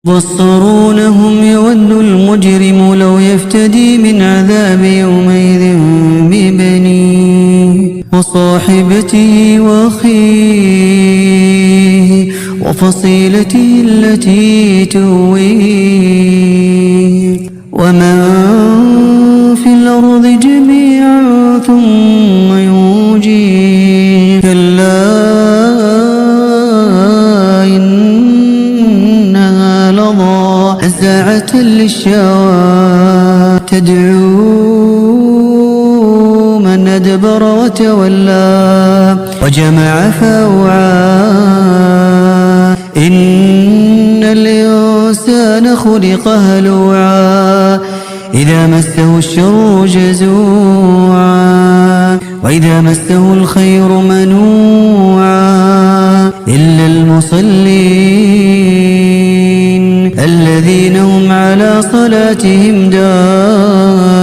يبصرونهم يود المجرم لو يفتدي من عذاب يومئذ ببنيه وصاحبته وأخيه وفصيلته التي تؤويه ومن في الأرض جميعا ثم ينجيه كلا إنها لظى نزاعة للشوى تدعو من أدبر وتولى وجمع فأوعى إن الإنسان خلق هلوعا إذا مسه الشر جزوعا وإذا مسه الخير منوعا إلا المصلين الذين هم على صلاتهم دائمون